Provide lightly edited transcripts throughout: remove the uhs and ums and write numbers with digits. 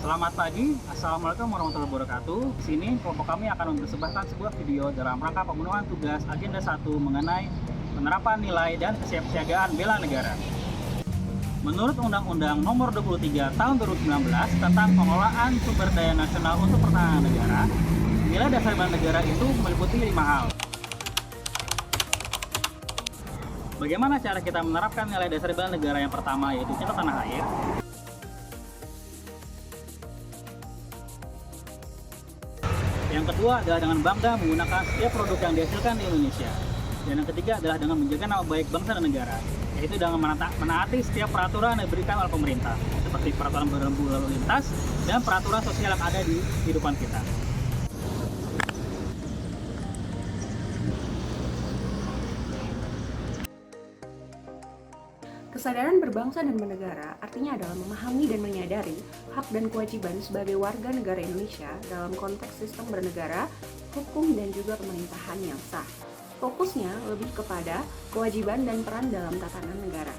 Selamat pagi, Assalamualaikum warahmatullahi wabarakatuh. Di sini kelompok kami akan mempersembahkan sebuah video dalam rangka pemenuhan tugas Agenda 1 mengenai penerapan nilai dan kesiapsiagaan bela negara. Menurut Undang-Undang Nomor 23 Tahun 2019 tentang pengelolaan sumber daya nasional untuk pertahanan negara, nilai dasar bela negara itu meliputi 5 hal. Bagaimana cara kita menerapkan nilai dasar bela negara? Yang pertama yaitu cinta tanah air. Yang kedua adalah dengan bangga menggunakan setiap produk yang dihasilkan di Indonesia. Dan yang ketiga adalah dengan menjaga nama baik bangsa dan negara, yaitu dengan menaati setiap peraturan yang diberikan oleh pemerintah, seperti peraturan berlalu lalu lintas dan peraturan sosial yang ada di kehidupan kita. Kesadaran berbangsa dan bernegara artinya adalah memahami dan menyadari hak dan kewajiban sebagai warga negara Indonesia dalam konteks sistem bernegara, hukum, dan juga pemerintahan yang sah. Fokusnya lebih kepada kewajiban dan peran dalam tatanan negara.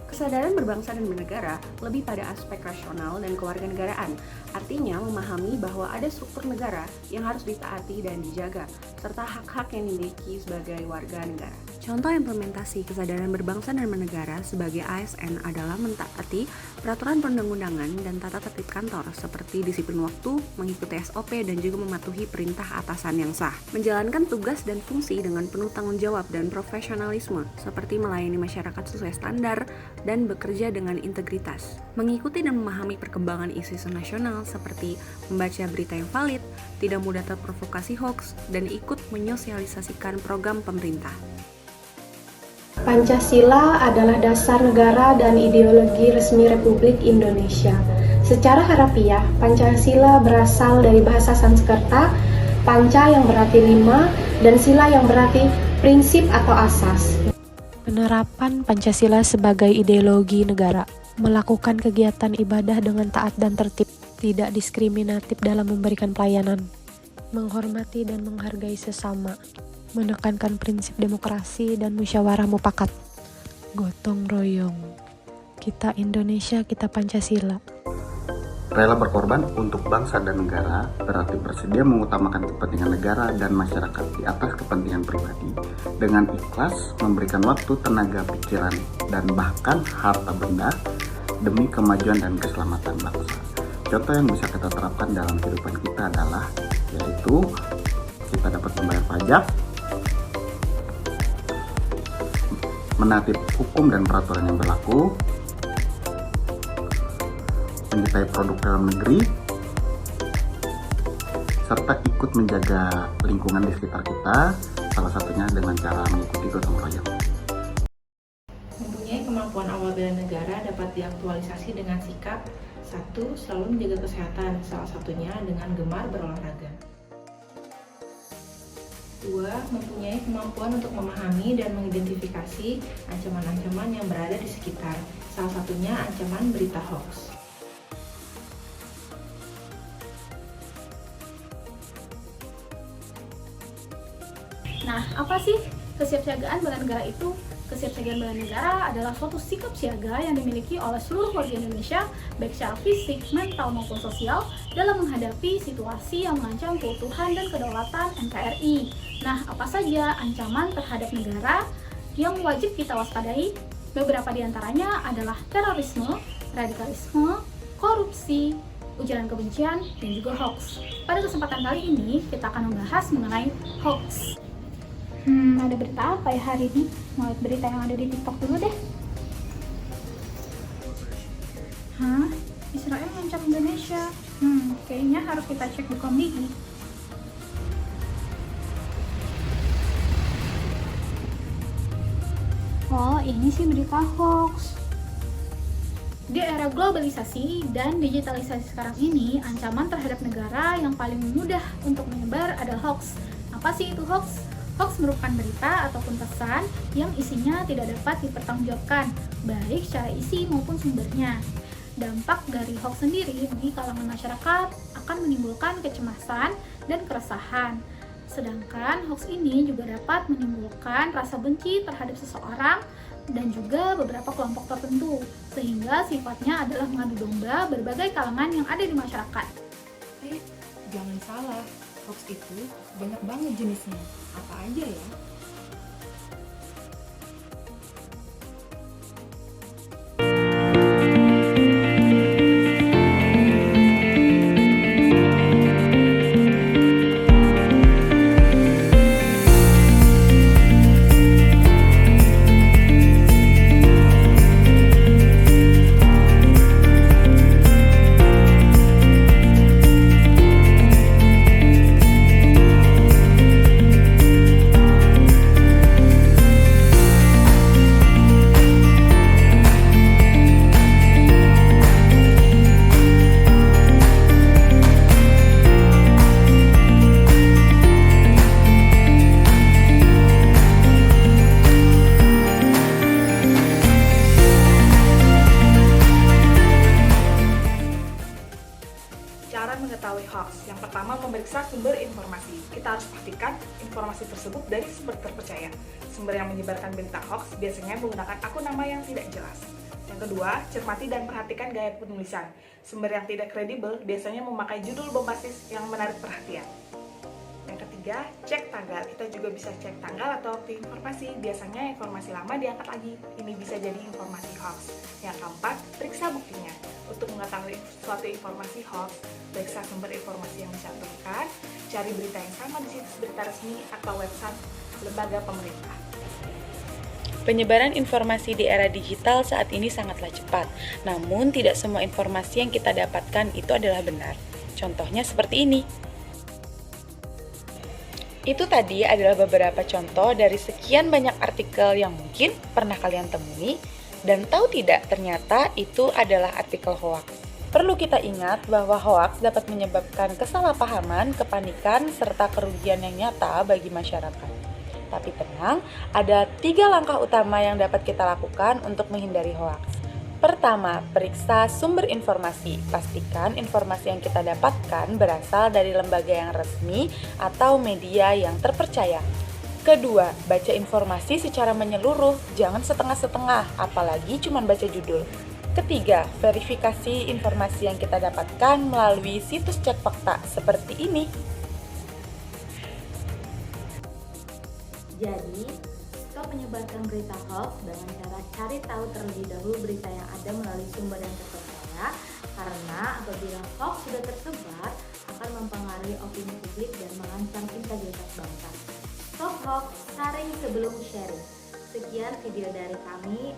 Kesadaran berbangsa dan bernegara lebih pada aspek rasional dan kewarganegaraan, artinya memahami bahwa ada struktur negara yang harus ditaati dan dijaga, serta hak-hak yang dimiliki sebagai warga negara. Contoh implementasi kesadaran berbangsa dan bernegara sebagai ASN adalah mentaati peraturan perundang-undangan dan tata tertib kantor seperti disiplin waktu, mengikuti SOP, dan juga mematuhi perintah atasan yang sah. Menjalankan tugas dan fungsi dengan penuh tanggung jawab dan profesionalisme seperti melayani masyarakat sesuai standar dan bekerja dengan integritas. Mengikuti dan memahami perkembangan isu-isu nasional seperti membaca berita yang valid, tidak mudah terprovokasi hoax, dan ikut menyosialisasikan program pemerintah. Pancasila adalah dasar negara dan ideologi resmi Republik Indonesia. Secara harafiah, Pancasila berasal dari bahasa Sanskerta, panca yang berarti 5, dan sila yang berarti prinsip atau asas. Penerapan Pancasila sebagai ideologi negara, melakukan kegiatan ibadah dengan taat dan tertib, tidak diskriminatif dalam memberikan pelayanan, menghormati dan menghargai sesama, menekankan prinsip demokrasi dan musyawarah mufakat, gotong royong, kita Indonesia, kita Pancasila. Rela berkorban untuk bangsa dan negara berarti bersedia mengutamakan kepentingan negara dan masyarakat di atas kepentingan pribadi, dengan ikhlas memberikan waktu, tenaga, pikiran, dan bahkan harta benda demi kemajuan dan keselamatan bangsa. Contoh yang bisa kita terapkan dalam kehidupan kita adalah yaitu kita dapat membayar pajak, menaati hukum dan peraturan yang berlaku, menyertai produk dalam negeri, serta ikut menjaga lingkungan di sekitar kita, salah satunya dengan cara mengikuti gotong royong. Mempunyai kemampuan awal bela negara dapat diaktualisasi dengan sikap 1. Selalu menjaga kesehatan, salah satunya dengan gemar berolahraga. 2. Mempunyai kemampuan untuk memahami dan mengidentifikasi ancaman-ancaman yang berada di sekitar, salah satunya ancaman berita hoax. Nah, apa sih kesiapsiagaan bela negara itu? Kesiapsiagaan bela negara adalah suatu sikap siaga yang dimiliki oleh seluruh warga Indonesia, baik secara fisik, mental, maupun sosial, dalam menghadapi situasi yang mengancam keutuhan dan kedaulatan NKRI. Nah, apa saja ancaman terhadap negara yang wajib kita waspadai? Beberapa di antaranya adalah terorisme, radikalisme, korupsi, ujaran kebencian, dan juga hoax. Pada kesempatan kali ini, kita akan membahas mengenai hoax. Ada berita apa ya hari ini? Mau lihat berita yang ada di TikTok dulu deh. Israel ngancam Indonesia. Kayaknya harus kita cek di Komdigi. Oh, ini sih berita hoax. Di era globalisasi dan digitalisasi sekarang ini, ancaman terhadap negara yang paling mudah untuk menyebar adalah hoax. Apa sih itu hoax? Hoax merupakan berita ataupun pesan yang isinya tidak dapat dipertanggungjawabkan, baik secara isi maupun sumbernya. Dampak dari hoax sendiri di kalangan masyarakat akan menimbulkan kecemasan dan keresahan. Sedangkan hoax ini juga dapat menimbulkan rasa benci terhadap seseorang, dan juga beberapa kelompok tertentu, sehingga sifatnya adalah mengadu domba berbagai kalangan yang ada di masyarakat. Jangan salah, hoax itu banyak banget jenisnya. Apa aja ya? Cara mengetahui hoax. Yang pertama, memeriksa sumber informasi. Kita harus pastikan informasi tersebut dari sumber terpercaya. Sumber yang menyebarkan berita hoax biasanya menggunakan akun nama yang tidak jelas. Yang kedua, cermati dan perhatikan gaya penulisan. Sumber yang tidak kredibel biasanya memakai judul bombastis yang menarik perhatian. Yang ketiga, cek tanggal. Kita juga bisa cek tanggal atau waktu informasi. Biasanya informasi lama diangkat lagi. Ini bisa jadi informasi hoax. Yang keempat, periksa buktinya. Untuk mengetahui suatu informasi hoax, periksa sumber informasi yang dicantumkan, cari berita yang sama di situs berita resmi atau website lembaga pemerintah. Penyebaran informasi di era digital saat ini sangatlah cepat, namun tidak semua informasi yang kita dapatkan itu adalah benar. Contohnya seperti ini. Itu tadi adalah beberapa contoh dari sekian banyak artikel yang mungkin pernah kalian temui, dan tahu tidak ternyata itu adalah artikel hoax. Perlu kita ingat bahwa hoax dapat menyebabkan kesalahpahaman, kepanikan, serta kerugian yang nyata bagi masyarakat. Tapi tenang, ada 3 langkah utama yang dapat kita lakukan untuk menghindari hoax. Pertama, periksa sumber informasi. Pastikan informasi yang kita dapatkan berasal dari lembaga yang resmi atau media yang terpercaya. Kedua, baca informasi secara menyeluruh, jangan setengah-setengah, apalagi cuma baca judul. Ketiga, verifikasi informasi yang kita dapatkan melalui situs cek fakta seperti ini. Jadi, stop menyebarkan berita hoax dengan cara cari tahu terlebih dahulu berita yang ada melalui sumber yang terpercaya, karena apabila hoax sudah tersebar akan mempengaruhi opini publik dan mengancam integritas bangsa. Stop hoax, saring sebelum sharing. Sekian video dari kami.